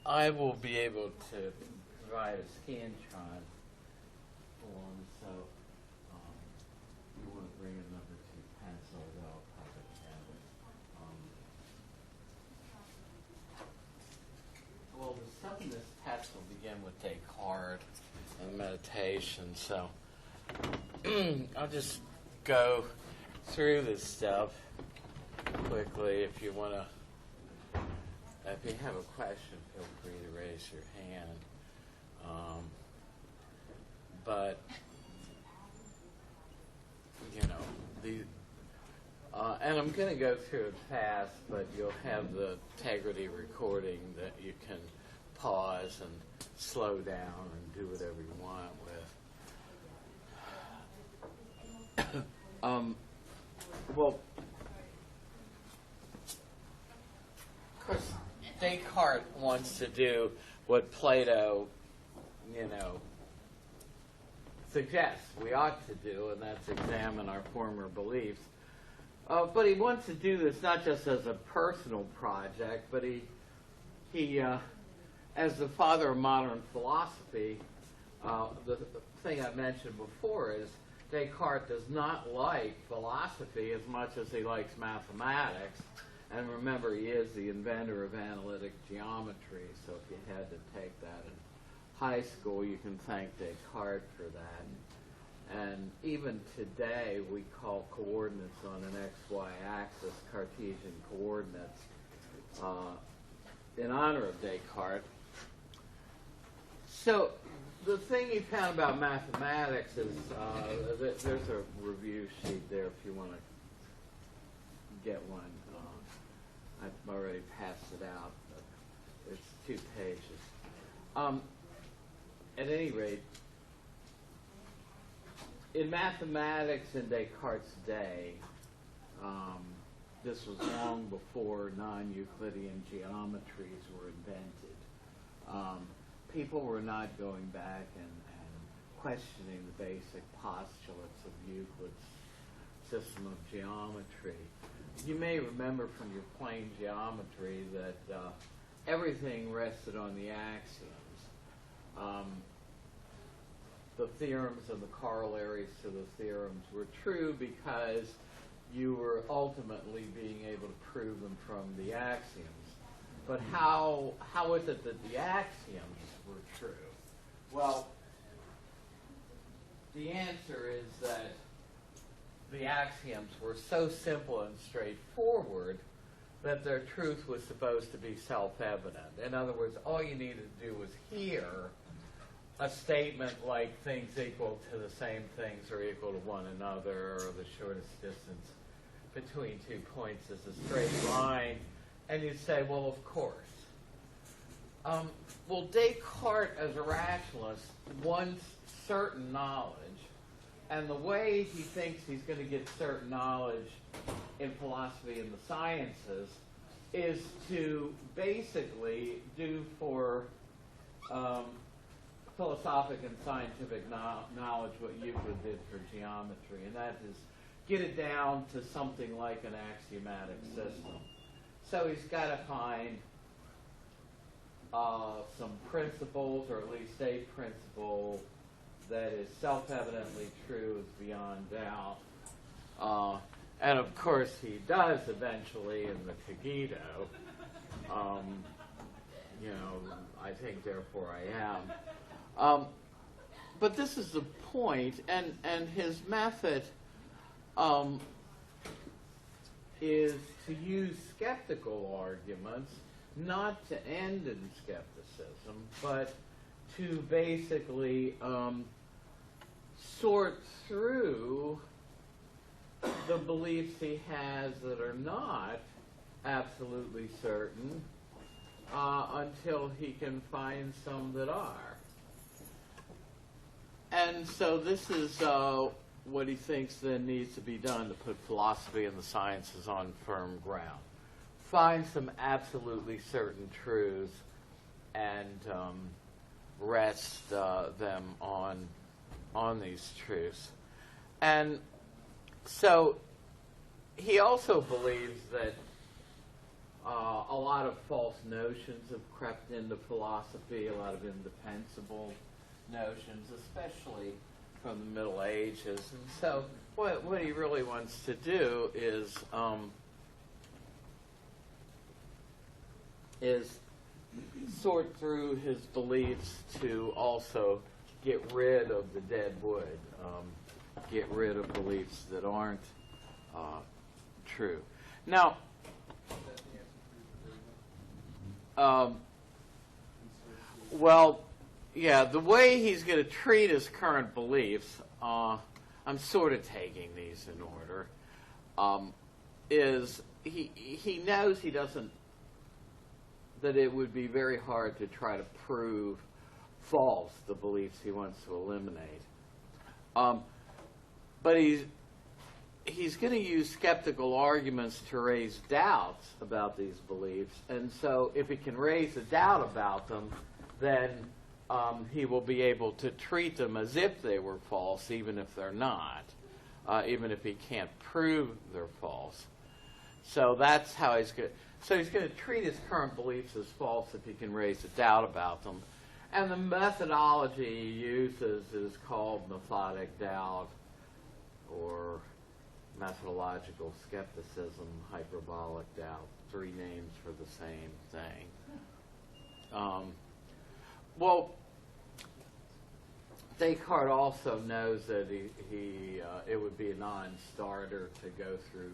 I will be able to provide a Scantron form, so you want to bring a number 2 pencil, though I'll probably have it. Well, the stuff in this test will begin with Descartes and meditation, so I'll just go through this stuff quickly. If you want to, if you have a question, feel free to raise your hand. But you know, and I'm going to go through it fast, but you'll have the integrity recording that you can pause and slow down and do whatever you want with. Well, of course, Descartes wants to do what Plato, suggests we ought to do, and that's examine our former beliefs. But he wants to do this not just as a personal project, but he as the father of modern philosophy, the thing I mentioned before is Descartes does not like philosophy as much as he likes mathematics. And remember, he is the inventor of analytic geometry, so if you had to take that in high school, you can thank Descartes for that. And even today, we call coordinates on an XY axis Cartesian coordinates in honor of Descartes. So the thing he found about mathematics is there's a review sheet there if you want to get one. I've already passed it out, but it's 2 pages. At any rate, in mathematics in Descartes' day, this was long before non-Euclidean geometries were invented. People were not going back and questioning the basic postulates of Euclid's system of geometry. You may remember from your plane geometry that everything rested on the axioms. The theorems and the corollaries to the theorems were true because you were ultimately being able to prove them from the axioms. But how is it that the axioms were true? Well, the answer is that the axioms were so simple and straightforward that their truth was supposed to be self-evident. In other words, all you needed to do was hear a statement like things equal to the same things are equal to one another, or the shortest distance between 2 points is a straight line, and you'd say, well, of course. Well, Descartes, as a rationalist, wants certain knowledge, and the way he thinks he's going to get certain knowledge in philosophy and the sciences is to basically do for philosophic and scientific knowledge what Euclid did for geometry, and that is get it down to something like an axiomatic system. So he's got to find some principles, or at least a principle that is self-evidently true, is beyond doubt. And of course he does eventually in the Cogito. I think, therefore I am. But this is the point, and his method is to use skeptical arguments, not to end in skepticism, but to basically sort through the beliefs he has that are not absolutely certain until he can find some that are. And so this is what he thinks then needs to be done to put philosophy and the sciences on firm ground. Find some absolutely certain truths and rest them on these truths. And so he also believes that A lot of false notions have crept into philosophy, a lot of indefensible notions, especially from the Middle Ages. And so what he really wants to do is sort through his beliefs to also get rid of the dead wood, get rid of beliefs that aren't true. Now, well, yeah, the way he's going to treat his current beliefs, I'm sort of taking these in order, is he knows he doesn't, that it would be very hard to try to prove false the beliefs he wants to eliminate. But he's going to use skeptical arguments to raise doubts about these beliefs, and so if he can raise a doubt about them, then he will be able to treat them as if they were false, even if they're not, even if he can't prove they're false. So that's how he's going. So he's going to treat his current beliefs as false if he can raise a doubt about them. And the methodology he uses is called methodic doubt, or methodological skepticism, hyperbolic doubt, 3 names for the same thing. Well, Descartes also knows that it would be a non-starter to go through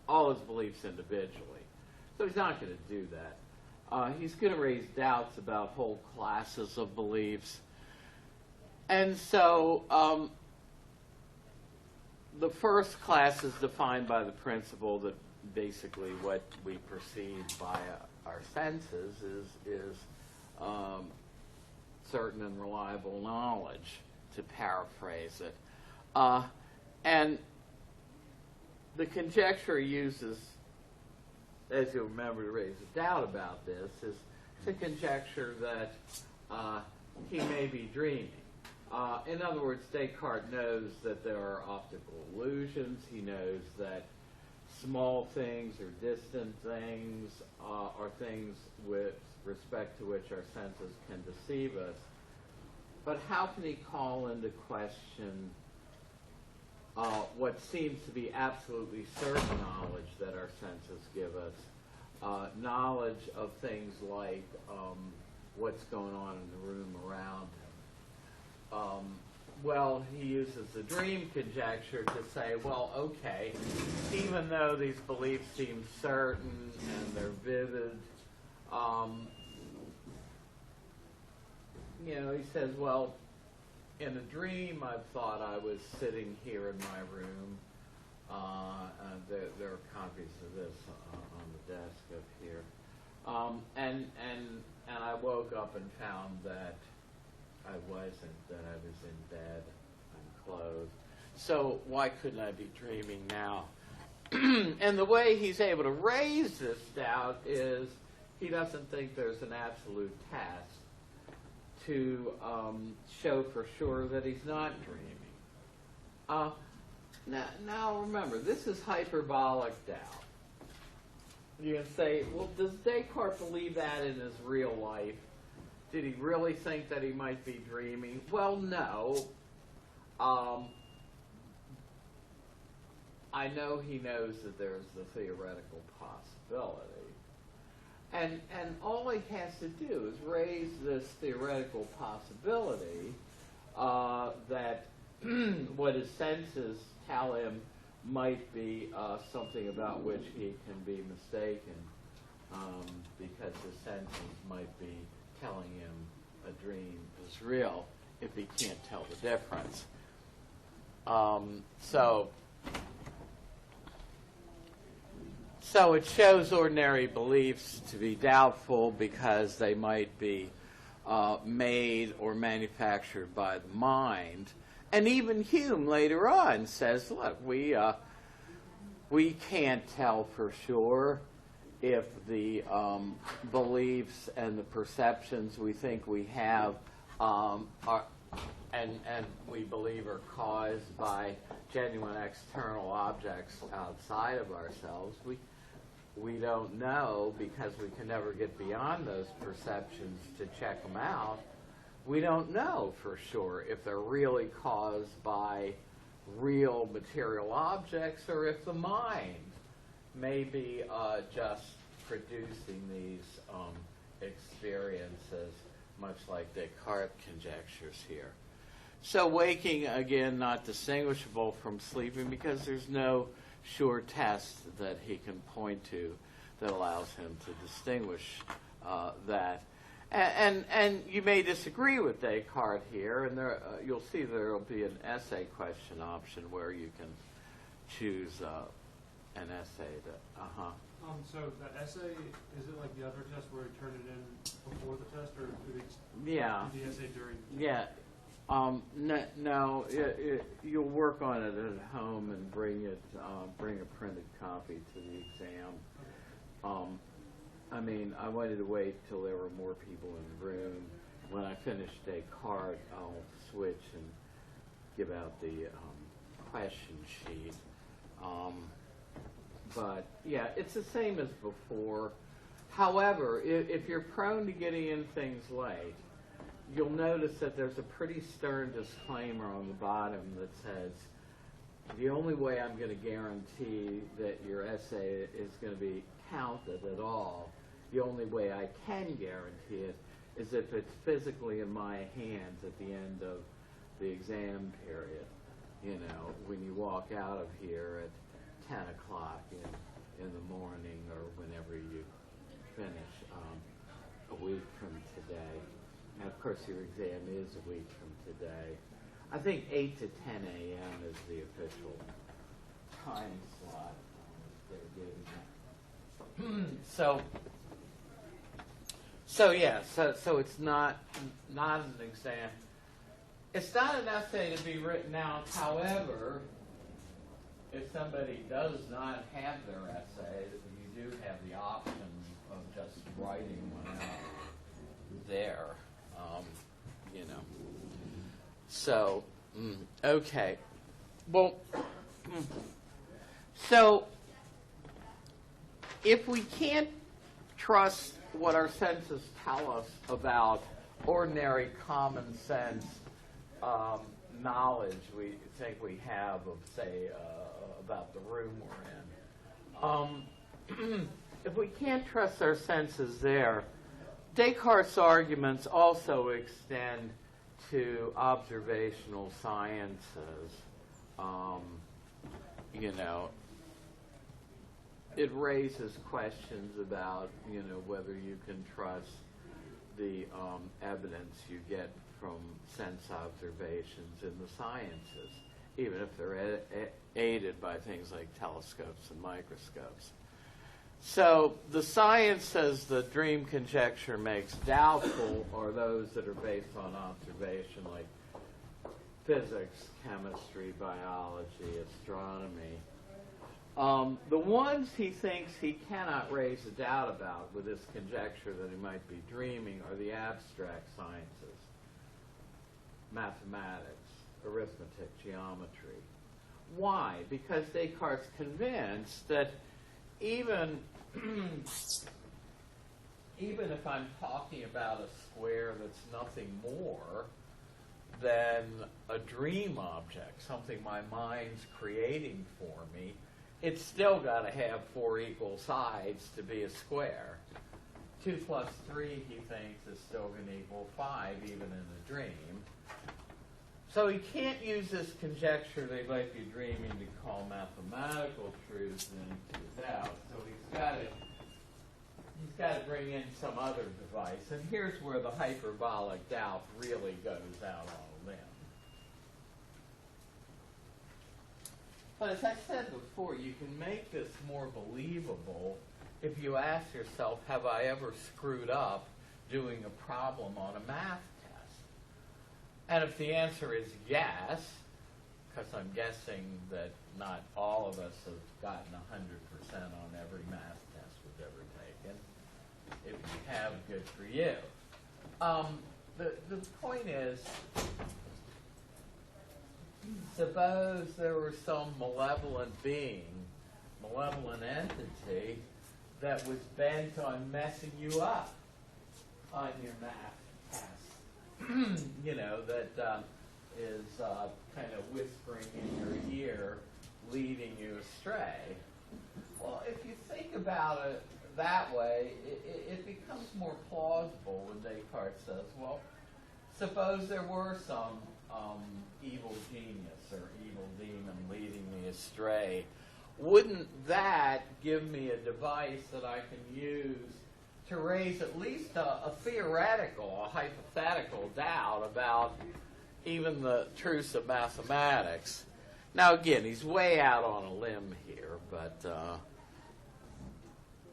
all his beliefs individually. So he's not going to do that. He's going to raise doubts about whole classes of beliefs. And so the first class is defined by the principle that basically what we perceive by our senses is certain and reliable knowledge, to paraphrase it. And the conjecture he uses, as you'll remember, to raise a doubt about this, is to conjecture that he may be dreaming. In other words, Descartes knows that there are optical illusions. He knows that small things or distant things are things with respect to which our senses can deceive us. But how can he call into question what seems to be absolutely certain knowledge that our senses give us? Knowledge of things like what's going on in the room around him. Well, he uses the dream conjecture to say, well, okay, even though these beliefs seem certain and they're vivid, he says, well, in a dream I thought I was sitting here in my room. There are copies of this on the desk up here. And I woke up and found that I wasn't, that I was in bed unclothed. So why couldn't I be dreaming now? And the way he's able to raise this doubt is he doesn't think there's an absolute test to show for sure that he's not dreaming. Now remember, this is hyperbolic doubt. You can say, well, does Descartes believe that in his real life? Did he really think that he might be dreaming? Well, no. I know he knows that there's the theoretical possibility. And all he has to do is raise this theoretical possibility that what his senses tell him might be something about which he can be mistaken, because his senses might be telling him a dream is real if he can't tell the difference. So it shows ordinary beliefs to be doubtful because they might be made or manufactured by the mind. And even Hume later on says, look, we can't tell for sure if the beliefs and the perceptions we think we have are and we believe are caused by genuine external objects outside of ourselves. we don't know, because we can never get beyond those perceptions to check them out. We don't know for sure if they're really caused by real material objects or if the mind may be just producing these experiences, much like Descartes conjectures here. So waking, again, not distinguishable from sleeping because there's no sure test that he can point to that allows him to distinguish that. And you may disagree with Descartes here, and you'll see there will be an essay question option where you can choose an essay. So that essay, is it like the other test where you turn it in before the test, or do the essay during? Yeah. No, you'll work on it at home and bring a printed copy to the exam. I wanted to wait till there were more people in the room. When I finish Descartes, I'll switch and give out the question sheet. But yeah, it's the same as before. However, if you're prone to getting in things late, you'll notice that there's a pretty stern disclaimer on the bottom that says, the only way I'm going to guarantee that your essay is going to be counted at all, the only way I can guarantee it is if it's physically in my hands at the end of the exam period. When you walk out of here at 10 o'clock in the morning or whenever you finish a week from today. And of course your exam is a week from today. I think 8 to 10 a.m. is the official time slot they're giving. So it's not an exam. It's not an essay to be written out. However, if somebody does not have their essay, you do have the option of just writing one out there. So, okay. Well, so if we can't trust what our senses tell us about ordinary common sense knowledge we think we have of, say, about the room we're in, if we can't trust our senses there, Descartes' arguments also extend to observational sciences. It raises questions about, whether you can trust the evidence you get from sense observations in the sciences, even if they're aided by things like telescopes and microscopes. So the sciences the dream conjecture makes doubtful are those that are based on observation, like physics, chemistry, biology, astronomy. The ones he thinks he cannot raise a doubt about with this conjecture that he might be dreaming are the abstract sciences, mathematics, arithmetic, geometry. Why? Because Descartes is convinced that even if I'm talking about a square that's nothing more than a dream object, something my mind's creating for me, it's still got to have 4 equal sides to be a square. 2 plus 3, he thinks, is still going to equal 5, even in a dream. So he can't use this conjecture they might be dreaming to call mathematical truths into doubt. So he's got to bring in some other device. And here's where the hyperbolic doubt really goes out on a limb. But as I said before, you can make this more believable if you ask yourself, have I ever screwed up doing a problem on a math test? And if the answer is yes, because I'm guessing that not all of us have gotten 100% on every math test we've ever taken. If you have, good for you. The point is, suppose there were some malevolent being, malevolent entity, that was bent on messing you up on your math test. You know, that is kind of whispering in your ear, leading you astray. Well, if you think about it that way, it becomes more plausible when Descartes says, well, suppose there were some evil genius or evil demon leading me astray. Wouldn't that give me a device that I can use to raise at least a theoretical, a hypothetical doubt about even the truths of mathematics? Now, again, he's way out on a limb here,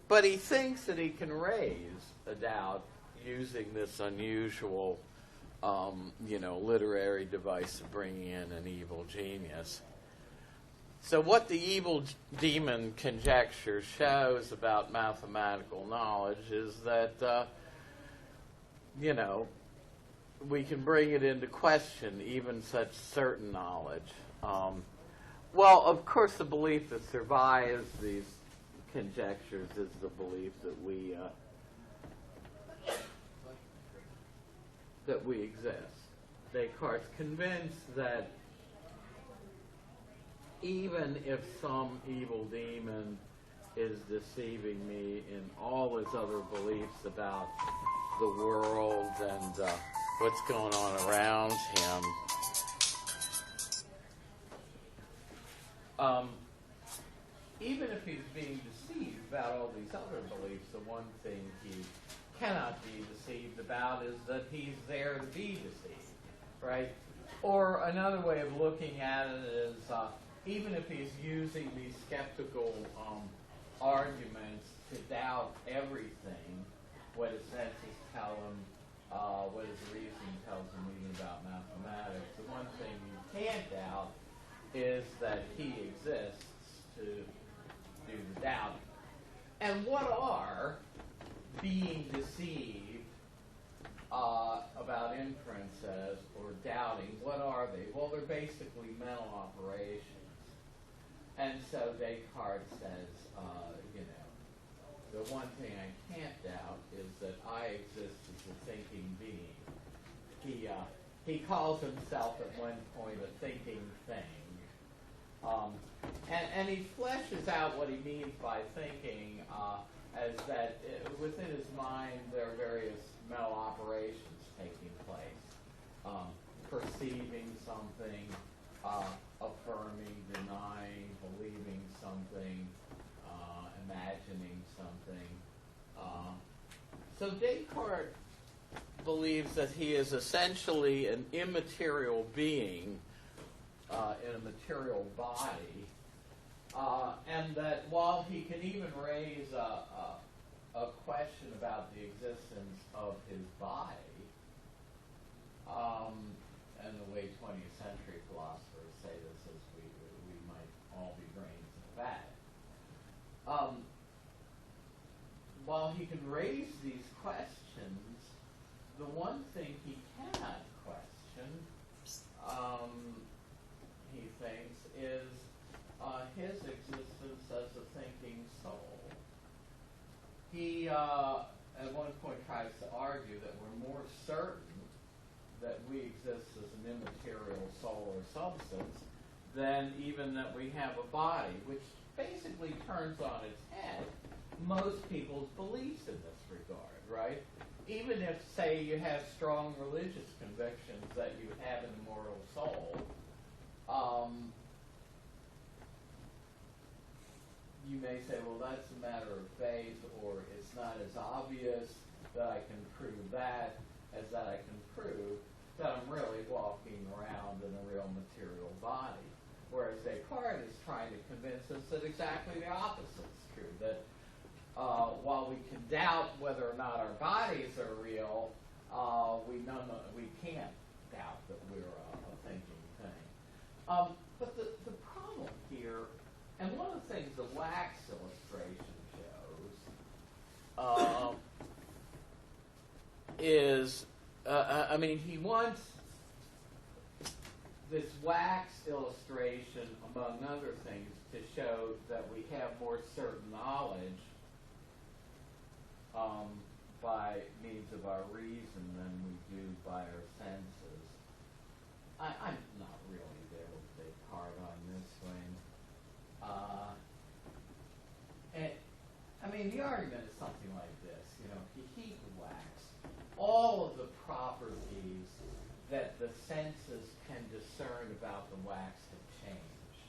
but he thinks that he can raise a doubt using this unusual, literary device of bringing in an evil genius. So what the evil demon conjecture shows about mathematical knowledge is that, we can bring it into question, even such certain knowledge. Well, of course, the belief that survives these conjectures is the belief that we exist. Descartes convinced that even if some evil demon is deceiving me in all his other beliefs about the world and what's going on around him, even if he's being deceived about all these other beliefs, the one thing he cannot be deceived about is that he's there to be deceived, right? Or another way of looking at it is even if he's using these skeptical arguments to doubt everything, what his senses tell him, what his reason tells him even about mathematics, the one thing you can't doubt is that he exists to do the doubting. And what are being deceived about inferences or doubting, what are they? Well, they're basically mental operations. And so Descartes says, the one thing I can't doubt is that I exist as a thinking being. He calls himself at one point a thinking thing. And he fleshes out what he means by thinking as that within his mind there are various mental operations taking place. Perceiving something, affirming, denying, believing something, imagining something. So Descartes believes that he is essentially an immaterial being in a material body, and that while he can even raise a question about the existence of his body, and the way 20th century philosophers say this is we might all be brains in a vat. While he can raise these questions, the one thing he cannot question, he thinks, is his existence as a thinking soul. He, at one point, tries to argue that we're more certain that we exist as an immaterial soul or substance than even that we have a body, which basically turns on its head most people's beliefs in this regard, right? Even if, say, you have strong religious convictions that you have an immortal soul, you may say, well, that's a matter of faith, or it's not as obvious that I can prove that as that I can prove that I'm really walking around in a real material body. Whereas Descartes is trying to convince us that exactly the opposite is true, that while we can doubt whether or not our bodies are real, we can't doubt that we're a thinking thing. But the problem here, and one of the things the wax illustration shows, is, he wants this wax illustration, among other things, to show that we have more certain knowledge by means of our reason than we do by our senses. I'm not really there with Descartes on this one. And I mean, the argument is something like this. You know, if you heat the wax, all of the properties that the senses can discern about the wax have changed,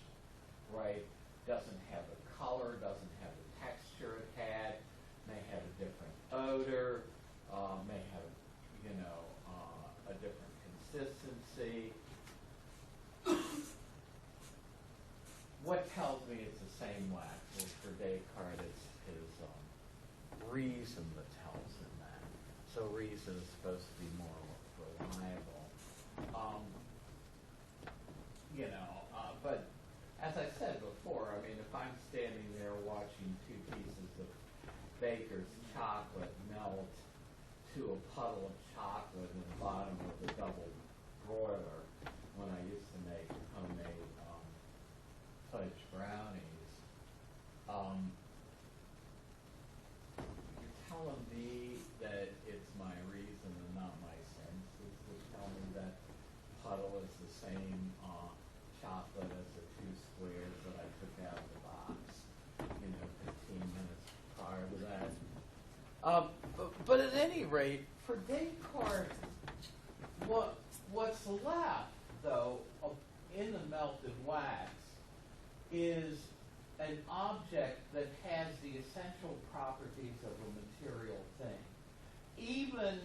right? Doesn't have the color, doesn't have the texture it had, may have a different odor, may have, you know, a different consistency. What tells me it's the same wax? Well, for Descartes, it's his reason that tells him that. So reason is supposed to be more reliable. You know, but as I said before, I mean, if I'm standing there watching two pieces of baker's chocolate melt to a puddle of chocolate in the bottom of the double broiler when I used to make homemade fudge brownies, you're telling me that it's my reason and not my senses that tell me that puddle is the same chocolate as the two squares that I took out of the box, you know, 15 minutes prior to that. But at any rate, for Descartes, what's left, though, in the melted wax is an object that has the essential properties of a material thing. Even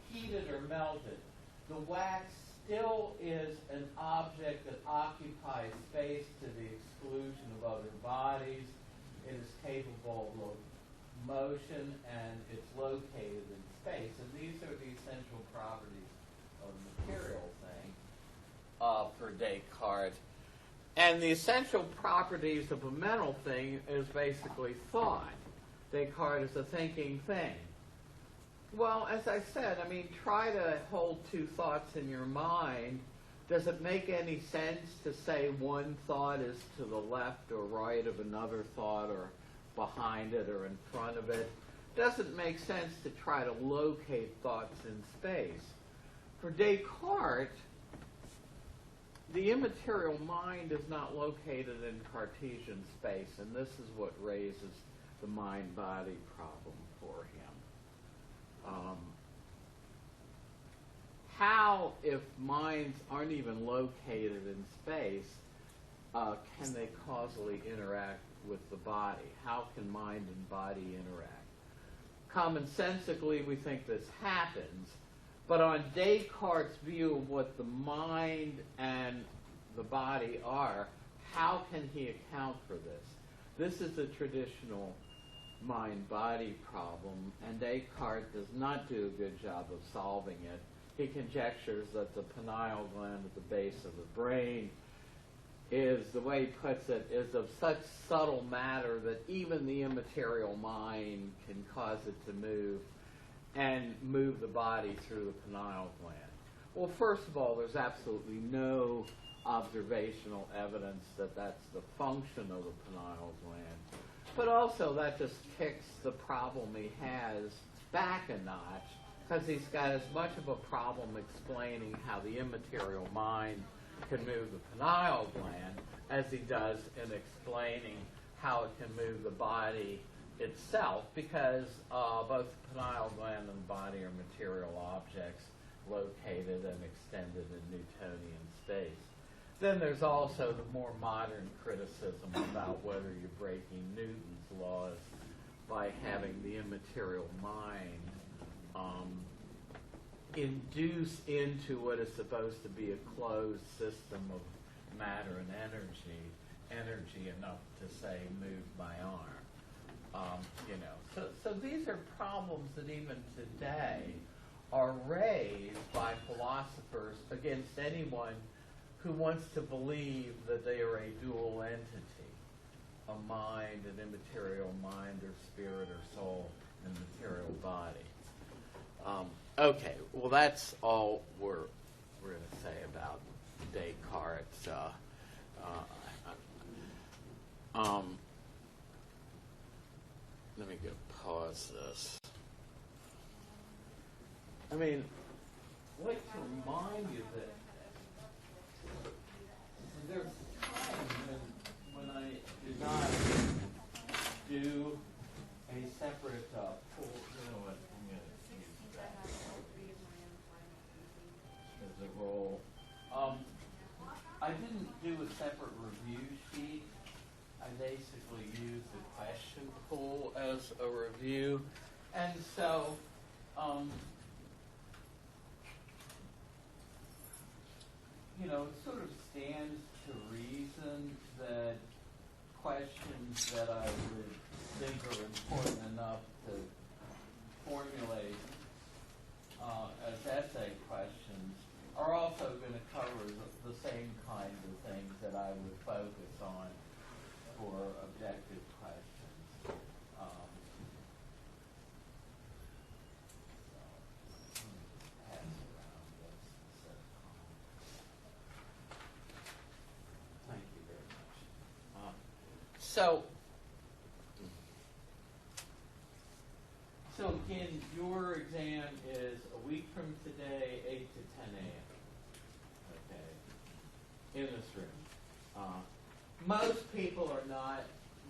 heated or melted, the wax still is an object that occupies space to the exclusion of other bodies. It is capable of motion, and it's located in space. And these are the essential properties of a material thing for Descartes. And the essential properties of a mental thing is basically thought. Descartes is a thinking thing. Well, as I said, I mean, try to hold two thoughts in your mind. Does it make any sense to say one thought is to the left or right of another thought, or behind it or in front of it? Doesn't make sense to try to locate thoughts in space. For Descartes, the immaterial mind is not located in Cartesian space, and this is what raises the mind-body problem for him. How, if minds aren't even located in space, can they causally interact with the body? How can mind and body interact? Commonsensically, we think this happens, but on Descartes' view of what the mind and the body are, how can he account for this? This is a traditional mind-body problem, and Descartes does not do a good job of solving it. He conjectures that the pineal gland at the base of the brain is, the way he puts it, is of such subtle matter that even the immaterial mind can cause it to move and move the body through the pineal gland. Well, first of all, there's absolutely no observational evidence that that's the function of the pineal gland. But also, that just kicks the problem he has back a notch, because he's got as much of a problem explaining how the immaterial mind can move the pineal gland as he does in explaining how it can move the body itself, because both the pineal gland and the body are material objects located and extended in Newtonian space. Then there's also the more modern criticism about whether you're breaking Newton's laws by having the immaterial mind induce into what is supposed to be a closed system of matter and energy enough to say move my arm. You know, so these are problems that even today are raised by philosophers against anyone who wants to believe that they are a dual entity, a mind, an immaterial mind or spirit or soul, and material body. Okay, well, that's all we're going to say about Descartes. Let me go cause this? I mean, I'd like to remind you that there's a time when I did not do a separate pool. You know what? I'm going to use that as a role. I didn't do a separate review sheet. I basically used the question pool as a review. And so, you know, it sort of stands to reason that questions that I would think are important enough to formulate as essay questions are also going to cover the same kinds of things that I would focus on for objective questions. Pass around this set of comments. Thank you very much. So again, your exam is a week from today, 8 to 10 a.m. Okay, in this room. Most people are not,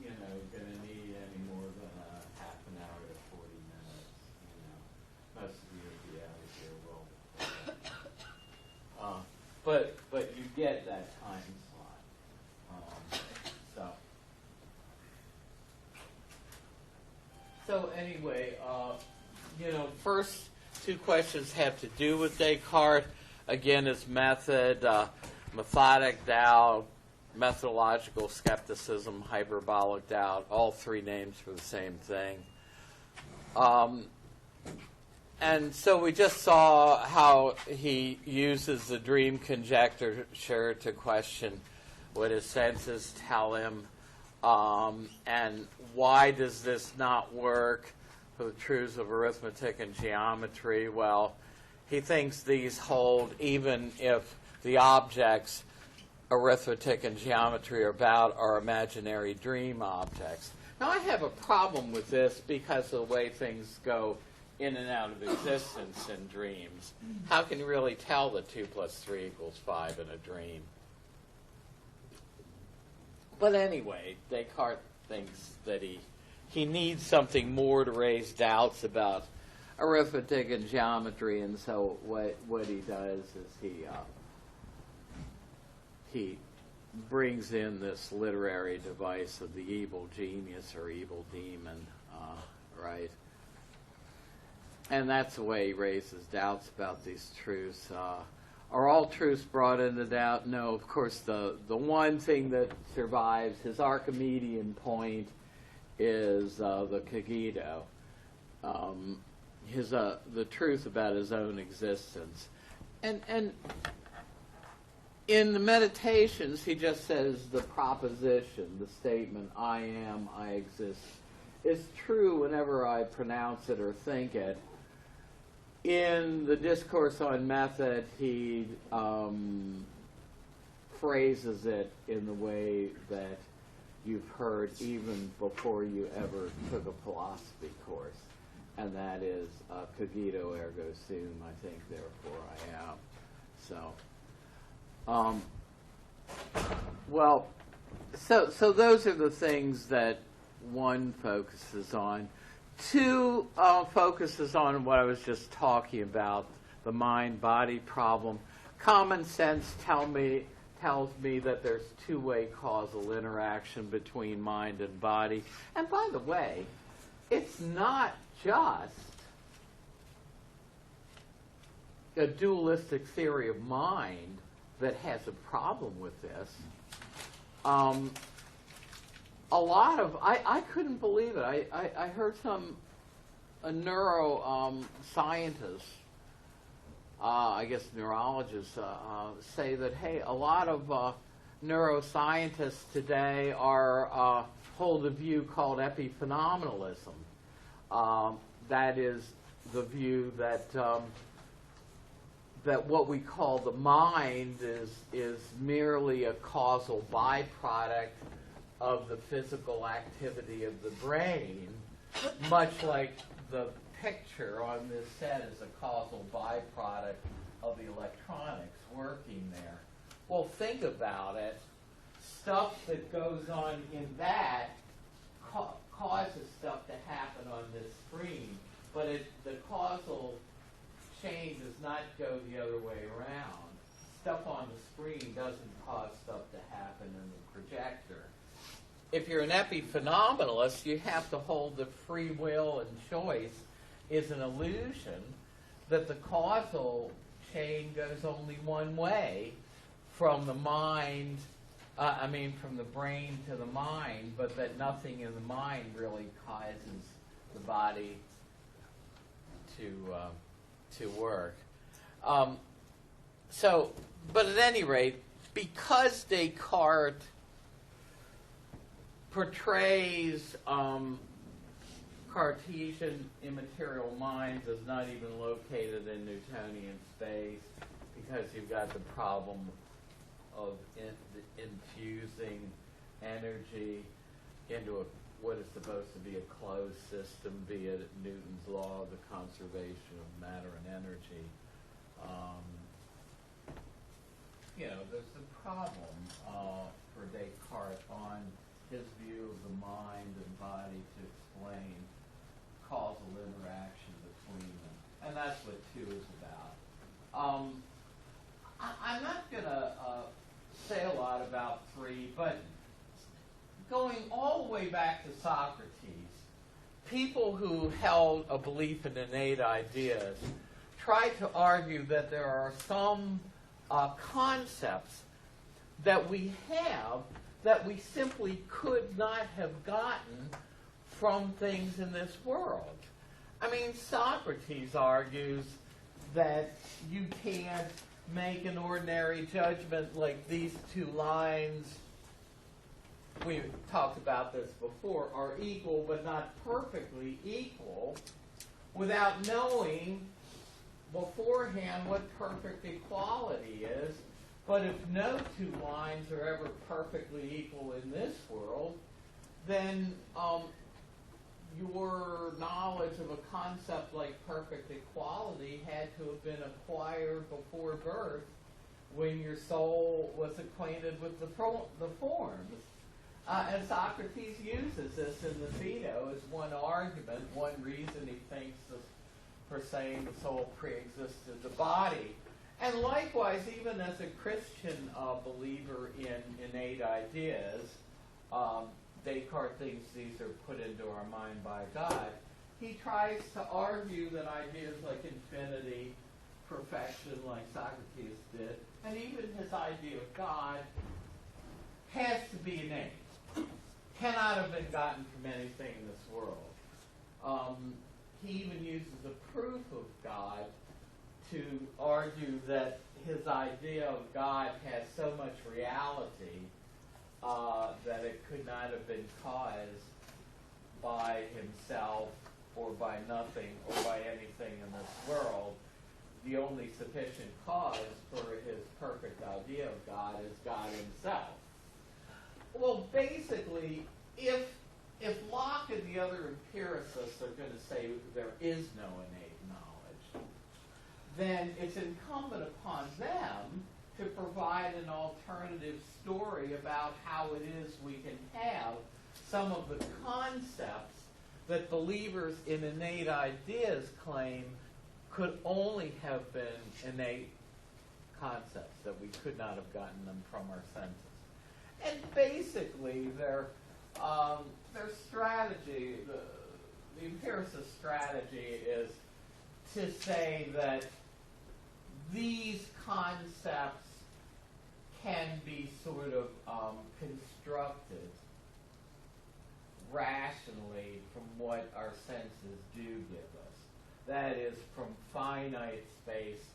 you know, going to need any more than a half an hour to 40 minutes. You know, most of you will be out of here well. But you get that time slot. So anyway, you know, first two questions have to do with Descartes. Again, his method, methodic doubt, methodological skepticism, hyperbolic doubt, all three names for the same thing. And so we just saw how he uses the dream conjecture to question what his senses tell him. And why does this not work for the truths of arithmetic and geometry? Well, he thinks these hold even if the objects arithmetic and geometry are about are imaginary dream objects. Now, I have a problem with this because of the way things go in and out of existence in dreams. How can you really tell that 2 + 3 = 5 in a dream? But anyway, Descartes thinks that he needs something more to raise doubts about arithmetic and geometry, and so what he does is he brings in this literary device of the evil genius or evil demon, right? And that's the way he raises doubts about these truths. Are all truths brought into doubt? No, of course, the one thing that survives, his Archimedean point, is the cogito, the truth about his own existence. And in the Meditations, he just says the proposition, the statement, I am, I exist, is true whenever I pronounce it or think it. In the Discourse on Method, he phrases it in the way that you've heard even before you ever took a philosophy course, and that is cogito ergo sum, I think, therefore I am. So those are the things that one focuses on. Two focuses on what I was just talking about, the mind-body problem. Common sense tells me that there's two-way causal interaction between mind and body. And by the way, it's not just a dualistic theory of mind that has a problem with this. A lot of, I couldn't believe it. I heard a neuroscientist, I guess neurologists, say that, hey, a lot of neuroscientists today hold a view called epiphenomenalism. That is the view that what we call the mind is merely a causal byproduct of the physical activity of the brain, much like the picture on this set is a causal byproduct of the electronics working there. Well, think about it. Stuff that goes on in that causes stuff to happen on this screen, but the causal chain does not go the other way around. Stuff on the screen doesn't cause stuff to happen in the projector. If you're an epiphenomenalist, you have to hold that free will and choice is an illusion, that the causal chain goes only one way from the mind, from the brain to the mind, but that nothing in the mind really causes the body to work. But at any rate, because Descartes portrays Cartesian immaterial minds as not even located in Newtonian space, because you've got the problem of infusing energy into what is supposed to be a closed system, be it Newton's law of the conservation of matter and energy. There's a problem for Descartes on his view of the mind and body to explain causal interaction between them. And that's what 2 is about. I'm not going to say a lot about 3, but going all the way back to Socrates, people who held a belief in innate ideas tried to argue that there are some concepts that we have that we simply could not have gotten from things in this world. Socrates argues that you can't make an ordinary judgment like these 2 lines, we talked about this before, are equal but not perfectly equal, without knowing beforehand what perfect equality is. But if no 2 lines are ever perfectly equal in this world, then your knowledge of a concept like perfect equality had to have been acquired before birth, when your soul was acquainted with the forms. And Socrates uses this in the Phaedo as one argument, one reason he thinks for saying the soul pre-existed the body. And likewise, even as a Christian believer in innate ideas, Descartes thinks these are put into our mind by God. He tries to argue that ideas like infinity, perfection, like Socrates did, and even his idea of God has to be innate. Cannot have been gotten from anything in this world. He even uses a proof of God to argue that his idea of God has so much reality that it could not have been caused by himself or by nothing or by anything in this world. The only sufficient cause for his perfect idea of God is God himself. Well, basically, if Locke and the other empiricists are going to say there is no innate knowledge, then it's incumbent upon them to provide an alternative story about how it is we can have some of the concepts that believers in innate ideas claim could only have been innate concepts, that we could not have gotten them from our senses. And basically, their strategy, the empiricist strategy, is to say that these concepts can be sort of constructed rationally from what our senses do give us. That is, from finite space,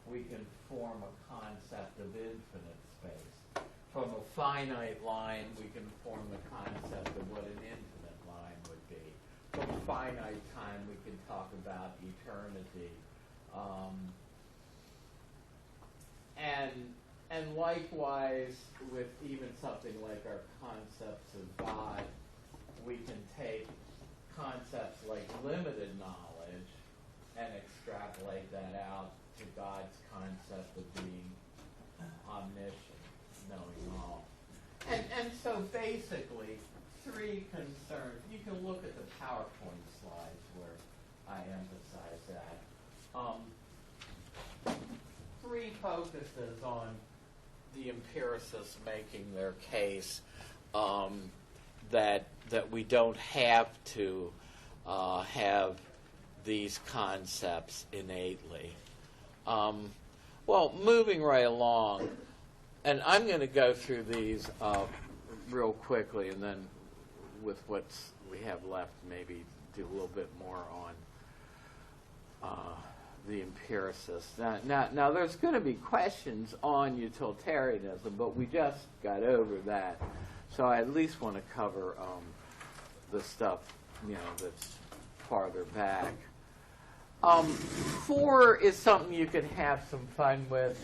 we can form a concept of infinite space. From a finite line, we can form the concept of what an infinite line would be. From a finite time, we can talk about eternity. And likewise, with even something like our concepts of God, we can take concepts like limited knowledge and extrapolate that out to God's concept of being omniscient, knowing all. And so basically, three concerns. You can look at the PowerPoint slides where I emphasize that. Three focuses on the empiricists making their case that we don't have to have these concepts innately. Well, moving right along, and I'm going to go through these real quickly, and then with what we have left, maybe do a little bit more on the empiricists. Now, there's going to be questions on utilitarianism, but we just got over that. So I at least want to cover the stuff, that's farther back. 4 is something you could have some fun with.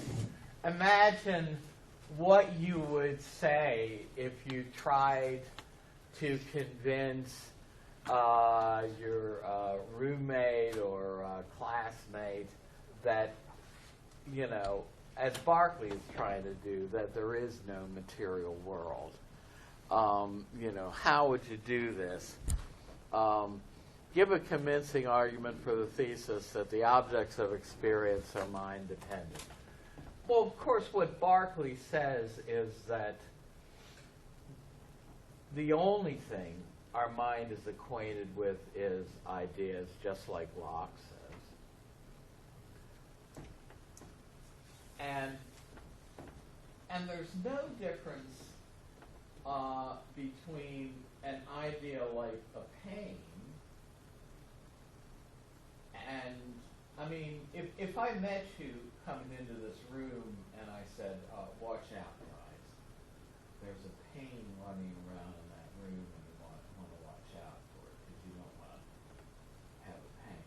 Imagine what you would say if you tried to convince your roommate or classmate that, as Berkeley is trying to do, that there is no material world. How would you do this? Give a convincing argument for the thesis that the objects of experience are mind-dependent. Well, of course, what Berkeley says is that the only thing our mind is acquainted with is ideas, just like Locke says. And there's no difference between an idea like a pain and, if I met you coming into this room and I said, watch out, guys, there's a pain running around in that room and you want to watch out for it because you don't want to have a pain.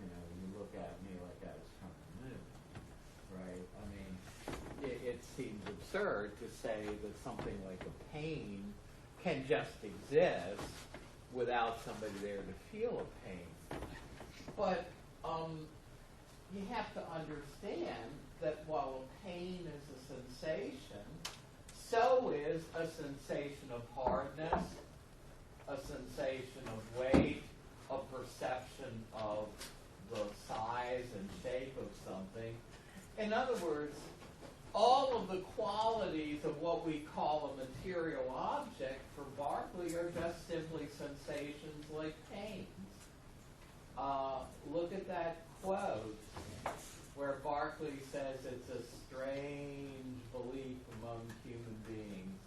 You look at me like I was from the moon, right? It seems absurd to say that something like a pain can just exist without somebody there to feel a pain. But you have to understand that while a pain is a sensation, so is a sensation of hardness, a sensation of weight, a perception of the size and shape of something. In other words, all of the qualities of what we call a material object for Berkeley are just simply sensations like pains. Look at that quote where Berkeley says it's a strange belief among human beings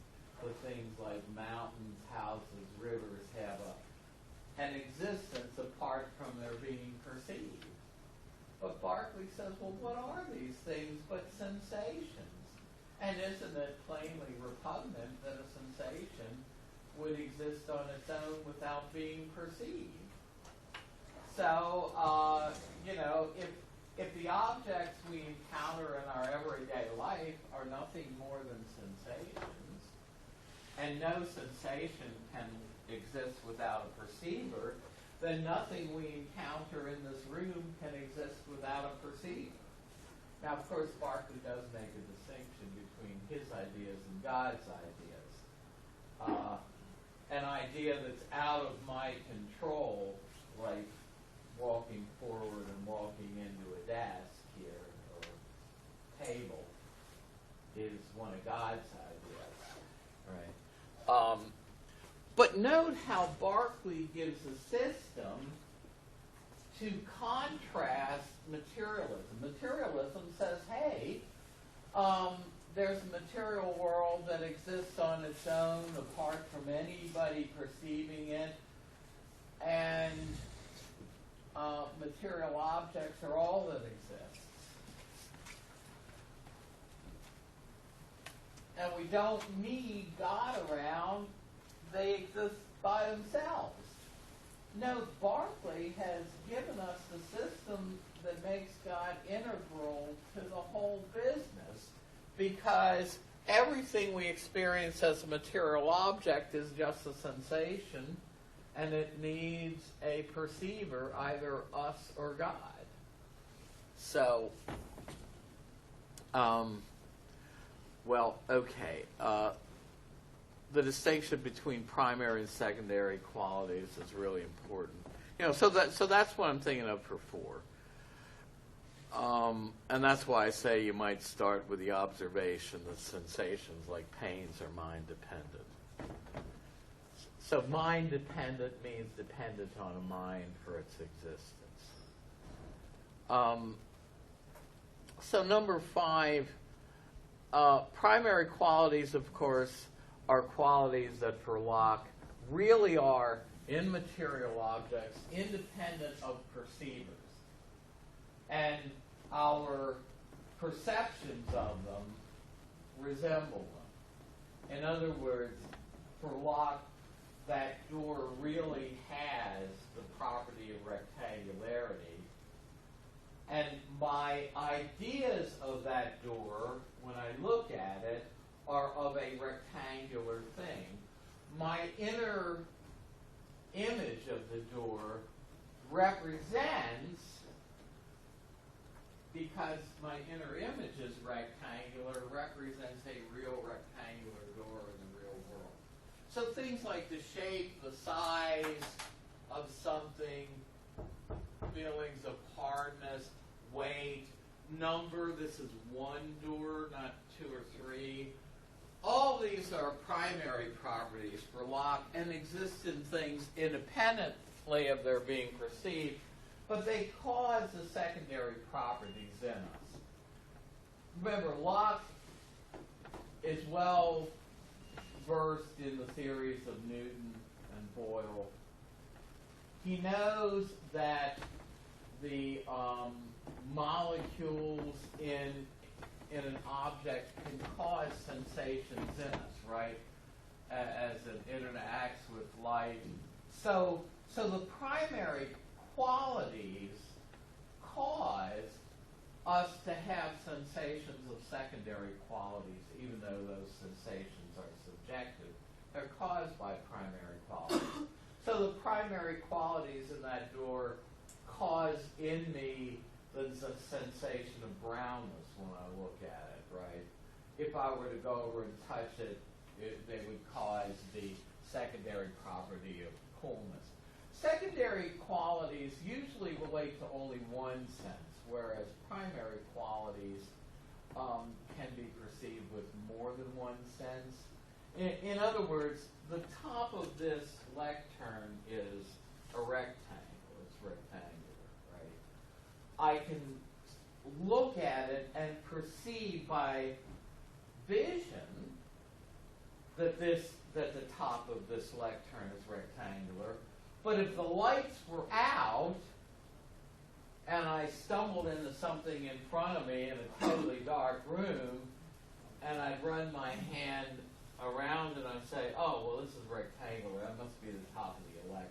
that things like mountains, houses, rivers have an existence apart from their being perceived. But Berkeley says, well, what are these things but sensations? And isn't it plainly repugnant that a sensation would exist on its own without being perceived? So, if the objects we encounter in our everyday life are nothing more than sensations, and no sensation can exist without a perceiver, then nothing we encounter in this room can exist without a perceiver. Now, of course, Berkeley does make a distinction between his ideas and God's ideas. An idea that's out of my control, like walking forward and walking into a desk here or table, is one of God's ideas, right? But note how Berkeley gives a system to contrast materialism. Materialism says, hey, there's a material world that exists on its own apart from anybody perceiving it, and material objects are all that exists. And we don't need God around. They exist by themselves. Note, Berkeley has given us the system that makes God integral to the whole business, because everything we experience as a material object is just a sensation, and it needs a perceiver, either us or God. So, well, okay. The distinction between primary and secondary qualities is really important. So that's what I'm thinking of for 4. And that's why I say you might start with the observation that sensations like pains are mind-dependent. So mind-dependent means dependent on a mind for its existence. So number 5, primary qualities, of course, are qualities that for Locke really are, in material objects, independent of perceivers. And our perceptions of them resemble them. In other words, for Locke, that door really has the property of rectangularity. And my ideas of that door, when I look at it, are of a rectangular thing. My inner image of the door represents, because my inner image is rectangular, represents a real rectangular door in the real world. So things like the shape, the size of something, feelings of hardness, weight, number, this is 1 door, not 2 or 3. All these are primary properties for Locke and exist in things independently of their being perceived, but they cause the secondary properties in us. Remember, Locke is well versed in the theories of Newton and Boyle. He knows that the molecules in an object can cause sensations in us, right? As it interacts with light. So the primary qualities cause us to have sensations of secondary qualities, even though those sensations are subjective. They're caused by primary qualities. So the primary qualities in that door cause in me the sensation of brownness when I look at it, right? If I were to go over and touch it, they would cause the secondary property of coolness. Secondary qualities usually relate to only one sense, whereas primary qualities can be perceived with more than one sense. In other words, the top of this lectern is a rectangle. It's rectangular, right? I can look at it and perceive by vision that the top of this lectern is rectangular. But if the lights were out and I stumbled into something in front of me in a totally dark room, and I'd run my hand around and I'd say, oh, well, this is rectangular. That must be the top of the lectern.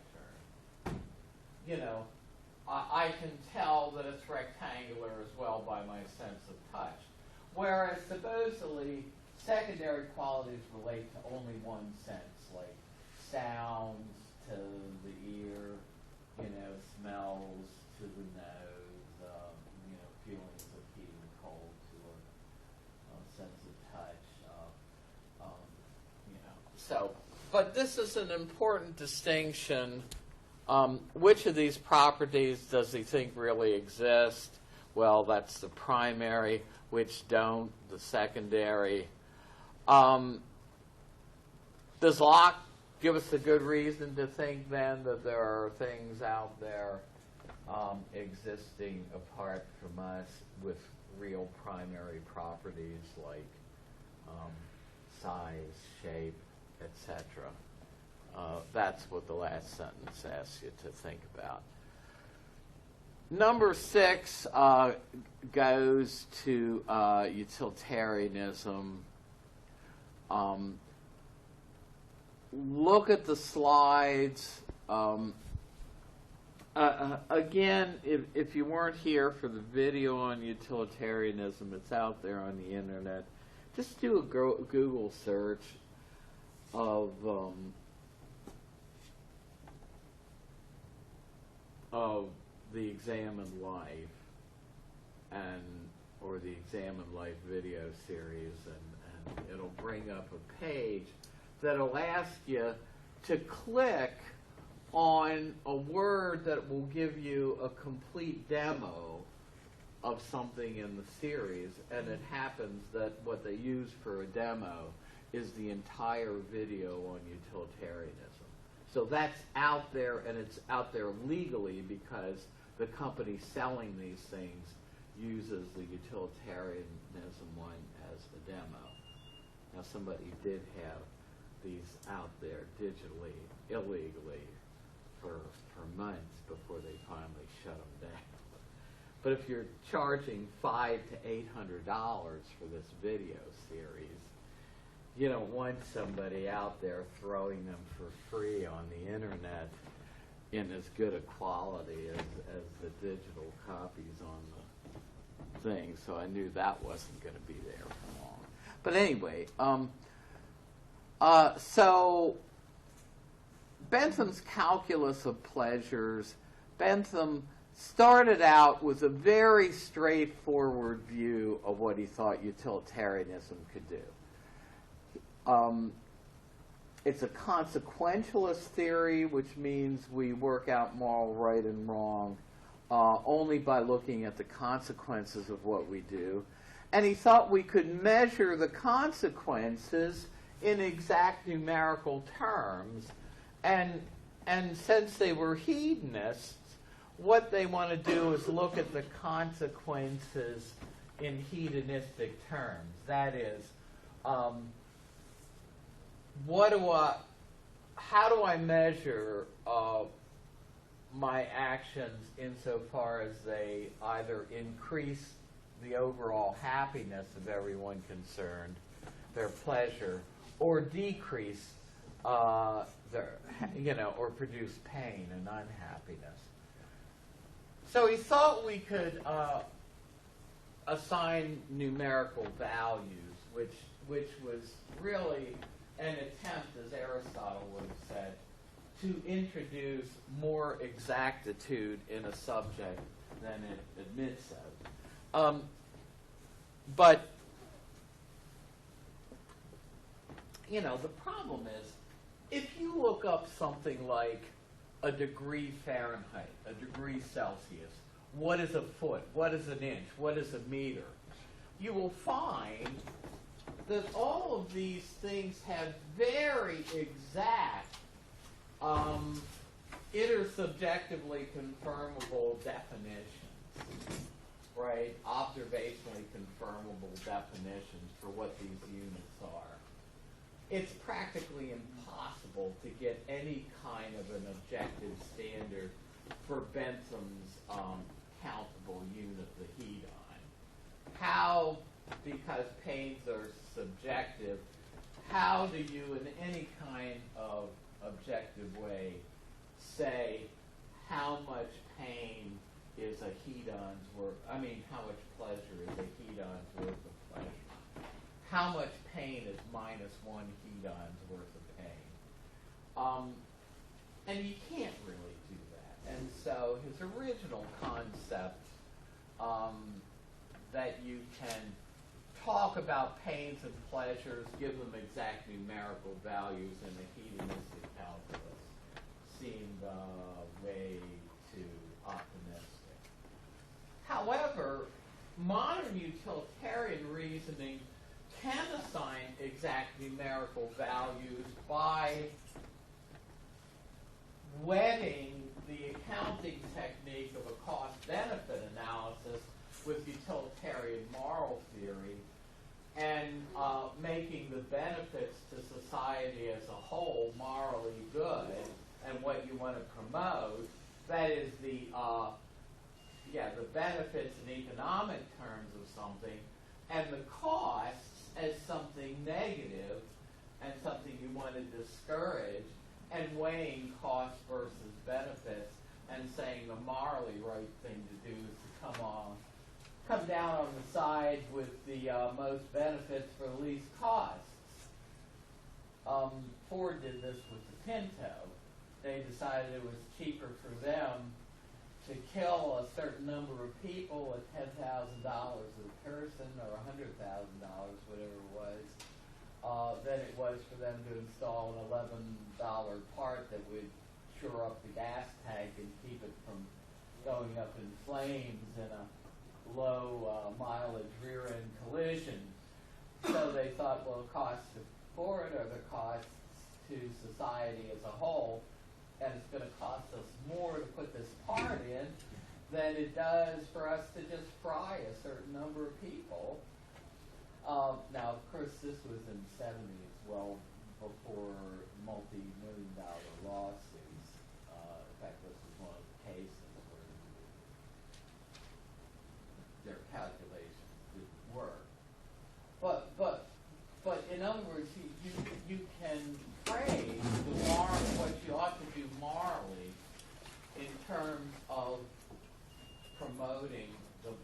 I can tell that it's rectangular as well by my sense of touch. Whereas supposedly secondary qualities relate to only one sense, like sounds to the ear, smells to the nose, feelings of heat and cold to a sense of touch. But this is an important distinction. Which of these properties does he think really exist? Well, that's the primary. Which don't? The secondary. Does Locke give us a good reason to think then that there are things out there existing apart from us with real primary properties like size, shape, etc.? That's what the last sentence asks you to think about. Number 6 goes to utilitarianism. Look at the slides. Again, if you weren't here for the video on utilitarianism, it's out there on the internet. just do a Google search of the Examined Life or the Examined Life video series, and it'll bring up a page that'll ask you to click on a word that will give you a complete demo of something in the series, and it happens that what they use for a demo is the entire video on utilitarianism. So that's out there, and it's out there legally because the company selling these things uses the utilitarianism one as a demo. Now, somebody did have these out there digitally, illegally, for months before they finally shut them down. But if you're charging $500 to $800 for this video series, you don't want somebody out there throwing them for free on the internet in as good a quality as the digital copies on the thing. So I knew that wasn't going to be there for long. But anyway, so Bentham's calculus of pleasures, Bentham started out with a very straightforward view of what he thought utilitarianism could do. It's a consequentialist theory, which means we work out moral right and wrong only by looking at the consequences of what we do. And he thought we could measure the consequences in exact numerical terms. And since they were hedonists, what they want to do is look at the consequences in hedonistic terms. That is, how do I measure my actions insofar as they either increase the overall happiness of everyone concerned, their pleasure, or decrease their, or produce pain and unhappiness. So he thought we could assign numerical values, which was really an attempt, as Aristotle would have said, to introduce more exactitude in a subject than it admits of. But, the problem is, if you look up something like a degree Fahrenheit, a degree Celsius, what is a foot, what is an inch, what is a meter, you will find that all of these things have very exact, intersubjectively confirmable definitions, right? Observationally confirmable definitions for what these units are. It's practically impossible to get any kind of an objective standard for Bentham's countable unit, the hedon. How, because pains are subjective, how do you in any kind of objective way say how much pain is a hedon's worth, how much pleasure is a hedon's worth of pleasure? How much pain is minus one hedon's worth of pain? And you can't really do that. And so his original concept that you can talk about pains and pleasures, give them exact numerical values in the hedonistic calculus, seemed way too optimistic. However, modern utilitarian reasoning can assign exact numerical values by wedding the accounting technique of a cost-benefit analysis with utilitarian moral theory and making the benefits to society as a whole morally good and what you want to promote, that is the benefits in economic terms of something, and the costs as something negative and something you want to discourage, and weighing costs versus benefits and saying the morally right thing to do is to come come down on the side with the most benefits for the least costs. Ford did this with the Pinto. They decided it was cheaper for them to kill a certain number of people at $10,000 a person or $100,000, whatever it was, than it was for them to install an $11 part that would shore up the gas tank and keep it from going up in flames in a low mileage rear-end collision. So they thought, well, the costs to Ford are the costs to society as a whole, and it's going to cost us more to put this part in than it does for us to just fry a certain number of people. Now, of course, this was in the 70s, well before multi-million-dollar lawsuits. In fact, this was one of the cases where their calculations didn't work. But in other words, you can praise the what you ought to do morally in terms of promoting the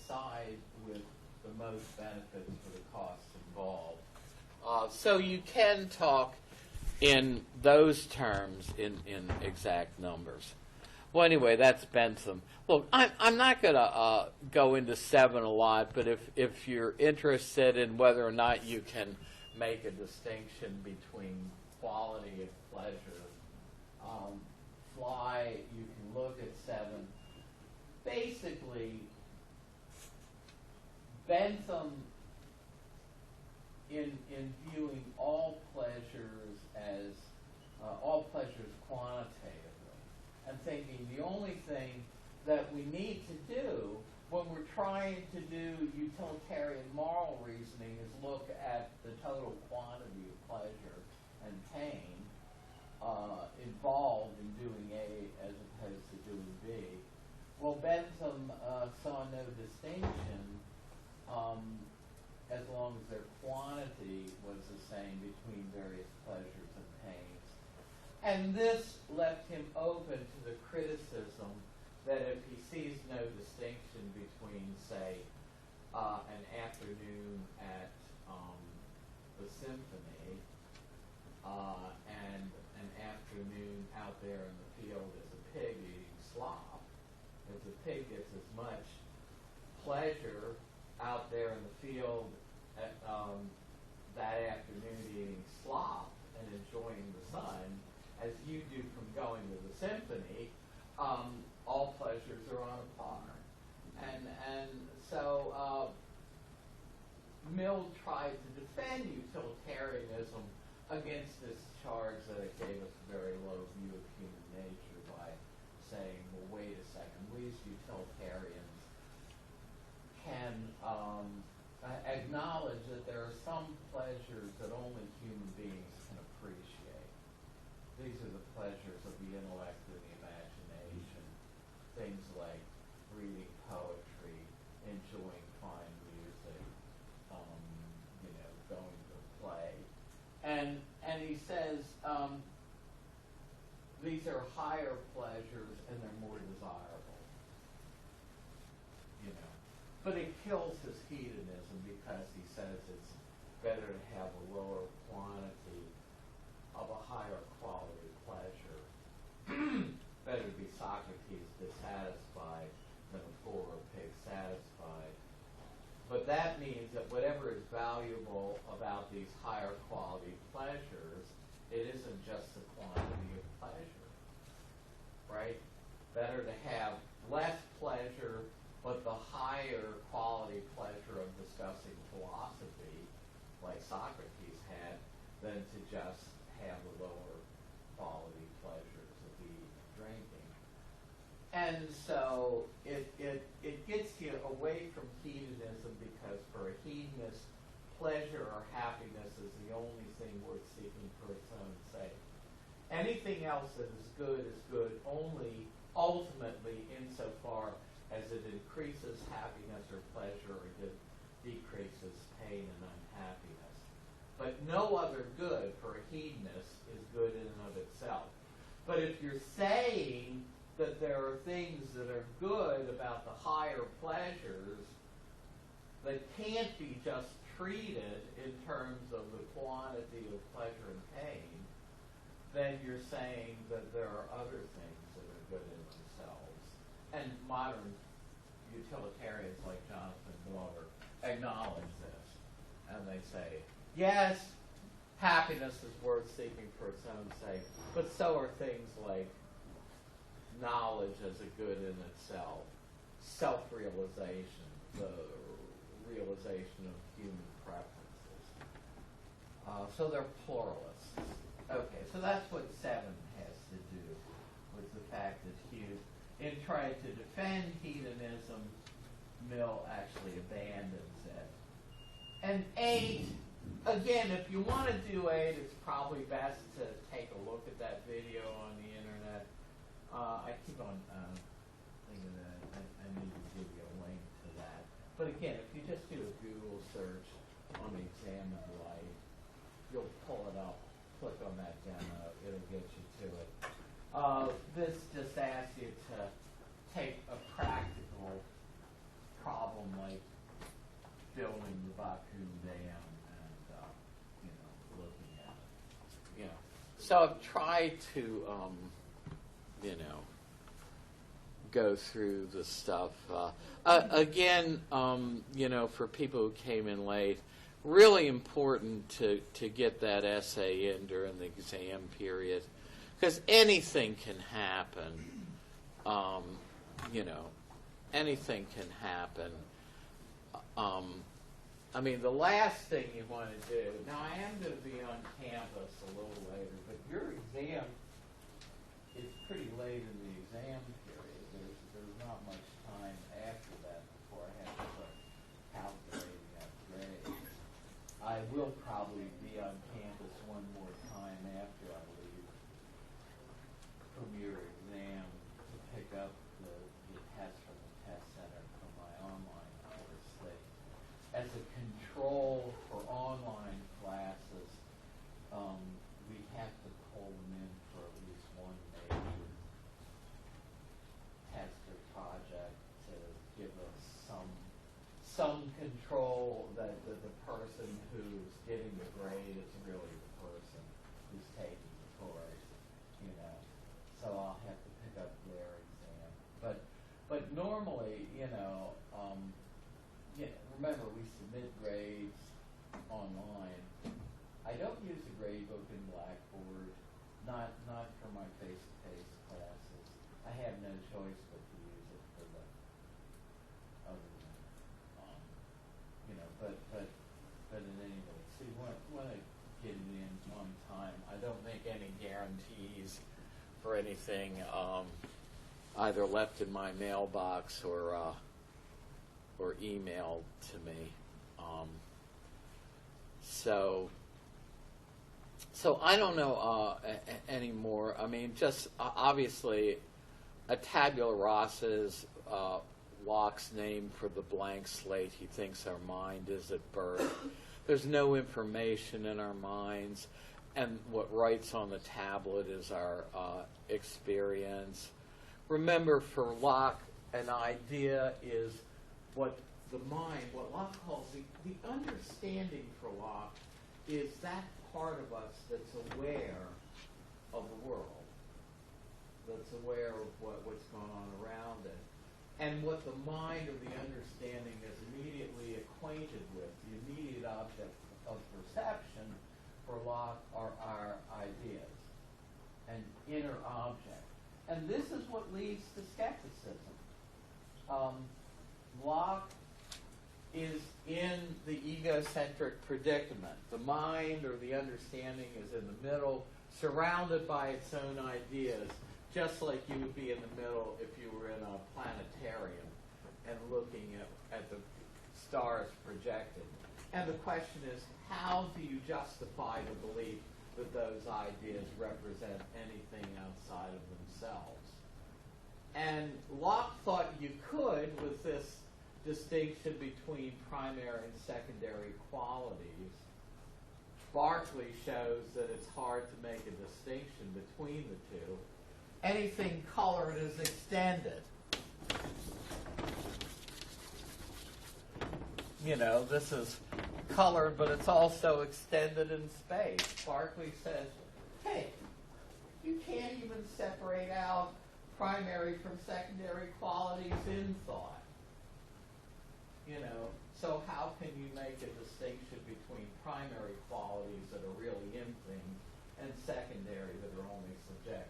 side with the most benefits for the costs involved. So you can talk in those terms in exact numbers. Well, anyway, that's Bentham. Look, I'm not going to go into 7 a lot, but if you're interested in whether or not you can make a distinction between quality and pleasure, you can look at 7. Basically, Bentham, in viewing all pleasures as quantitatively, and thinking the only thing that we need to do when we're trying to do utilitarian moral reasoning is look at the total quantity of pleasure and pain involved in doing A as opposed to doing B. Well, Bentham saw no distinction as long as their quantity was the same between various pleasures and pains. And this left him open to the criticism that if he sees no distinction between, say, an afternoon at the symphony and an afternoon out there in the field as a pig eating slop, if the pig gets as much pleasure out there in the field at, that afternoon eating slop and enjoying the sun as you do from going to the symphony, all pleasures are on a par. And so Mill tried to defend utilitarianism against this charge that it gave us a very low view of human nature by saying, well, wait a second, we as utilitarians can acknowledge that there are some pleasures that only human beings can appreciate. These are the pleasures of the intellect and the imagination, things like reading poetry, enjoying fine music, going to a play. And he says these are higher pleasures and they're more desirable. But it kills his hedonism because he says it's better to have a lower quantity of a higher quality pleasure. Better to be Socrates dissatisfied than a poorer pig satisfied. But that means that whatever is valuable about these higher quality pleasures, it isn't just the quantity of pleasure, right? Better to have less pleasure, but the higher quality pleasure of discussing philosophy, like Socrates had, than to just have the lower quality pleasures of eating and drinking. And so it gets you away from hedonism because for a hedonist, pleasure or happiness is the only thing worth seeking for its own sake. Anything else that is good only ultimately insofar as it increases happiness or pleasure or decreases pain and unhappiness. But no other good for a hedonist is good in and of itself. But if you're saying that there are things that are good about the higher pleasures that can't be just treated in terms of the quantity of pleasure and pain, then you're saying that there are other things that are good in themselves. And modern utilitarians like Jonathan Glover acknowledge this. And they say, yes, happiness is worth seeking for its own sake, but so are things like knowledge as a good in itself, self-realization, the realization of human preferences. So they're pluralists. Okay, so that's what 7 has to do with the fact that Hughes, in trying to defend hedonism, Mill actually abandons it. And 8, again, if you want to do 8, it's probably best to take a look at that video on the internet. I keep on thinking that I need to give you a link to that. But again, if you just do a Google search on the examined light, you'll pull it up, click on that demo, it'll get you to it. This just asks you to take a practical problem like building the Baku Dam and looking at it. So I've tried to go through the stuff. Again, for people who came in late, really important to get that essay in during the exam period, because anything can happen. Anything can happen. The last thing you want to do, now I am going to be on campus a little later, but your exam is pretty late in the exam period. There's not much time after that before I have to start calculating that grade. I will probably be on campus one more time after I leave from your exam to pick up the test from the test center from my online course. As a control for online classes, we have to pull them in for at least one major test or project to give us some control that the person who's getting the grade is really the person who's taking the course, So I'll have to pick up their exam. But normally, remember we submit grades online. I don't use a grade book in Blackboard, not for my face-to-face classes. I have no choice but to use it for the other but in any way, see, when I get it in on time, I don't make any guarantees for anything either left in my mailbox or emailed to me. So I don't know anymore. Just obviously, a tabula rasa is Locke's name for the blank slate he thinks our mind is at birth. There's no information in our minds, and what writes on the tablet is our experience. Remember, for Locke, an idea is what the mind, what Locke calls the understanding for Locke, is that part of us that's aware of the world, that's aware of what's going on around it. And what the mind or the understanding is immediately acquainted with, the immediate object of perception for Locke are our ideas, an inner object. And this is what leads to skepticism. Locke is in the egocentric predicament. The mind or the understanding is in the middle, surrounded by its own ideas, just like you would be in the middle if you were in a planetarium and looking at the stars projected. And the question is, how do you justify the belief that those ideas represent anything outside of themselves? And Locke thought you could with this distinction between primary and secondary qualities. Berkeley shows that it's hard to make a distinction between the two. anything colored is extended. You know, this is colored, but it's also extended in space. Berkeley says, hey, you can't even separate out primary from secondary qualities in thought. You know, so how can you make a distinction between primary qualities that are really in things and secondary that are only subjective?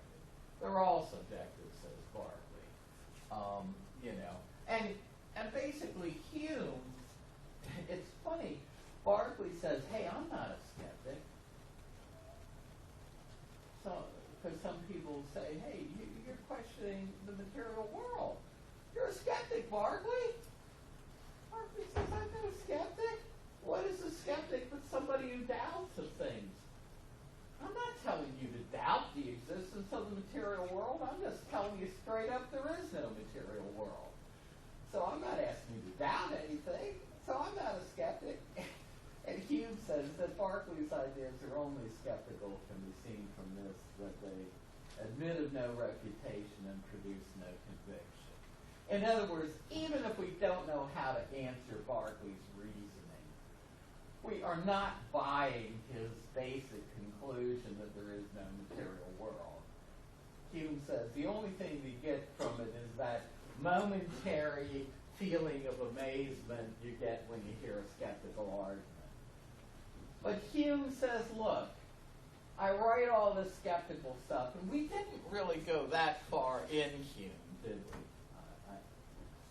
They're all subjective, says Berkeley. You know, and basically Hume, it's funny, Berkeley says, hey, I'm not a skeptic. So, because some people say, hey, you're questioning the material world. You're a skeptic, Berkeley. Berkeley says, I'm no skeptic. What is a skeptic but somebody who doubts of things? I'm not telling you to doubt the existence of the material world. I'm just telling you straight up there is no material world. So I'm not asking you to doubt anything. So I'm not a skeptic. And Hume says that Berkeley's ideas are only skeptical can be seen from this, that they admit of no refutation and produce no conviction. In other words, even if we don't know how to answer Berkeley's reasoning, we are not buying his basic conclusion that there is no material world. Hume says the only thing we get from it is that momentary feeling of amazement you get when you hear a skeptical argument. But Hume says, look, I write all this skeptical stuff, and we didn't really go that far in Hume, did we?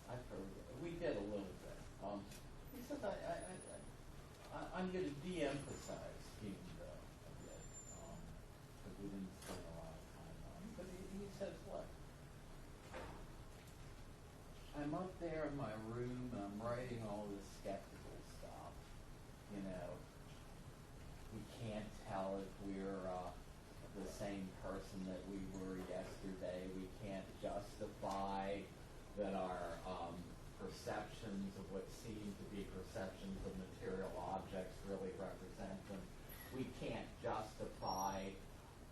I forget. We did a little bit. He says, I'm going to de-emphasize Hume, though, a bit, because we didn't spend a lot of time on him. But he says, look, I'm up there in my room, and I'm writing all this skeptical stuff. You know, we can't tell if we're the same person that we were yesterday. We can't justify that our perceptions of what seem to be perceptions of material objects really represent them. We can't justify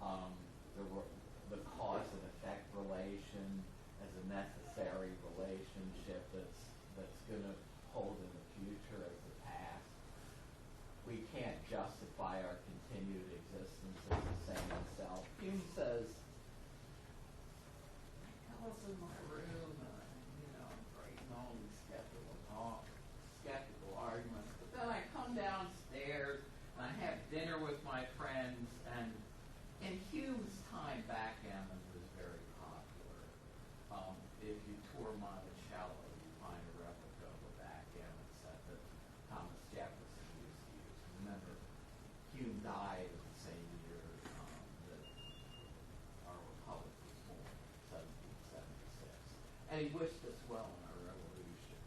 the cause and effect relation as a necessary relationship that's going to hold in the future as the past. We can't justify our continued existence as the same self. Hume says, I was in my room and I'm writing all these skeptical arguments, but then I come downstairs and I have dinner with my friends, and in Hume's time, backgammon was very popular. If you tour Monticello, you find a replica of a backgammon set that Thomas Jefferson used to use. Remember, Hume died the same year that our republic was born, 1776. And he wished us well in our revolution.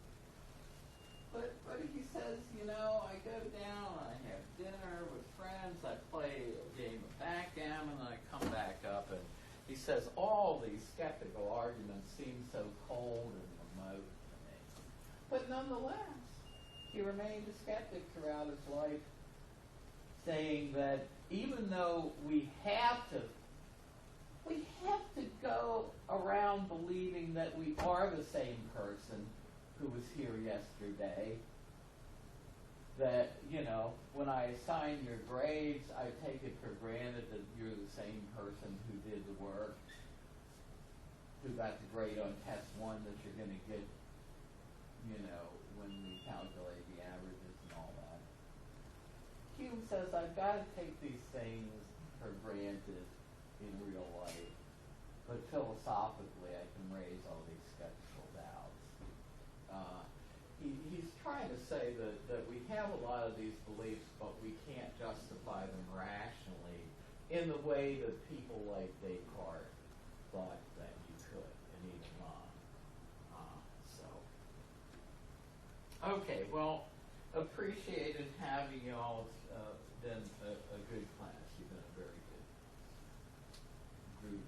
But he says, I go down, I have dinner with friends, I play a game of backgammon, and I come back up, and he says, all these skeptical arguments seem so cold and remote to me. But nonetheless, he remained a skeptic throughout his life, saying that even though we have to go around believing that we are the same person who was here yesterday, that, when I assign your grades, I take it for granted that you're the same person who did the work, who got the grade on test 1 that you're going to get, when we calculate the averages and all that. Hume says I've got to take these things for granted in real life, but philosophically I can raise all these skeptical doubts. He's trying to say that we have a lot of these beliefs, but we can't justify them rationally in the way that people like Descartes thought that you could, and even Okay, well, appreciated having you all. It's been a good class. You've been a very good group.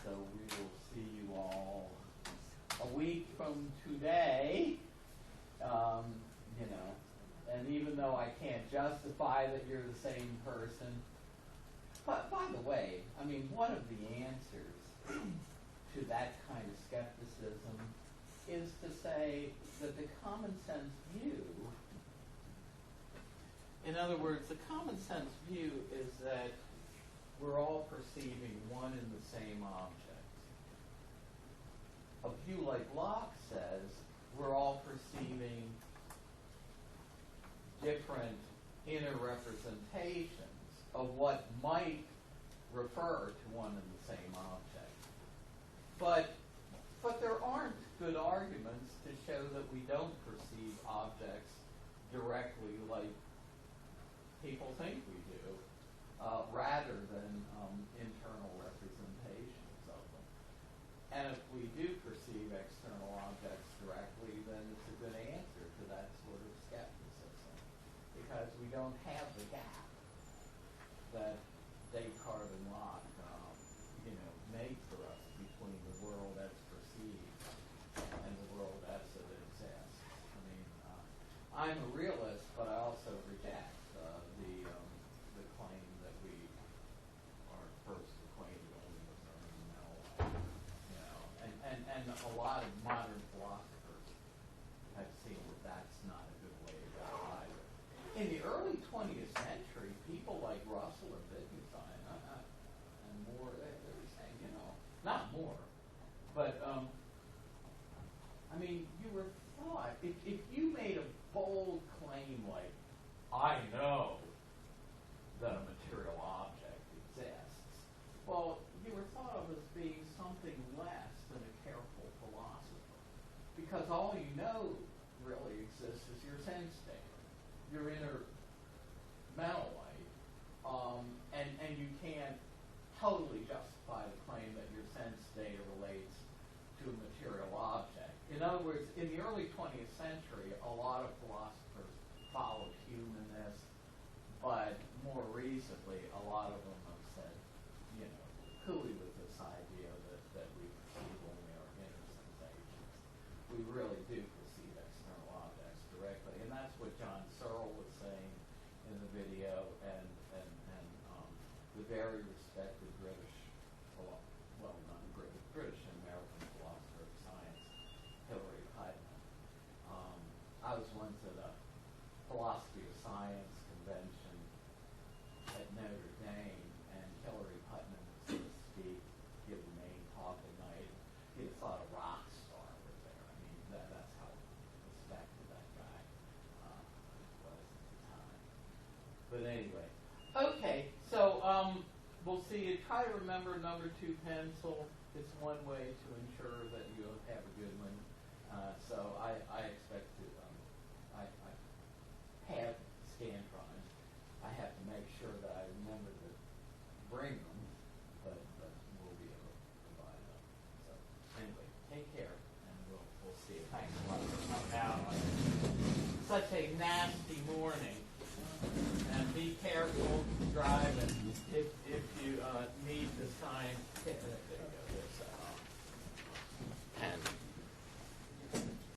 So we will see you all a week from today. And even though I can't justify that you're the same person, But by the way, I mean, one of the answers to that kind of skepticism is to say that the common sense view, in other words, the common sense view is that we're all perceiving one and the same object. A view like Locke says we're all perceiving different inner representations of what might refer to one and the same object. But there aren't good arguments to show that we don't perceive objects directly like people think we do, rather than internal representations of them. And if we do perceive external objects directly, then it's a good answer to that sort of skepticism, because we don't have the gap that Descartes and Locke, made for us between the world as perceived and the world as it exists. I mean, I'm a realist, but I also reject the claim that we are first acquainted only with our own mental life. And a lot of modern philosophers have seen that that's not a good way to go either. In the early 20th century, people like Russell and Wittgenstein and Moore, they were saying, not more, but I mean, you were thought, if you made a bold claim like, I know that a material object exists, well, you were thought of as being something less than a careful philosopher, because all you know really exists is your sense data, your inner mental life, and you can't totally justify the claim that your sense data relates to a material object. In other words, in the early 20th century, a lot of philosophers followed humanists, but more recently, a lot of them have said, hooey with this idea that we perceive only our inner sensations. We really do perceive external objects directly, and that's what John Searle was saying in the video, and the very respected British, well, not British and American philosopher of science, Hilary Putnam. I was once at a philosophy of science convention at Notre Dame, and Hilary Putnam was going to speak, give the main talk at night. He had thought a rock star was there. I mean, that's how respected that guy was at the time. But anyway, okay, so we'll see. You try to remember number 2 pencil. It's one way to ensure that you have a good one. So I expect to, I have Scantrons. I have to make sure that I remember to bring them, but we'll be able to provide them. So anyway, take care, and we'll see you. Thanks a lot for coming out on such a nasty morning. And be careful driving if you need to sign. There you go.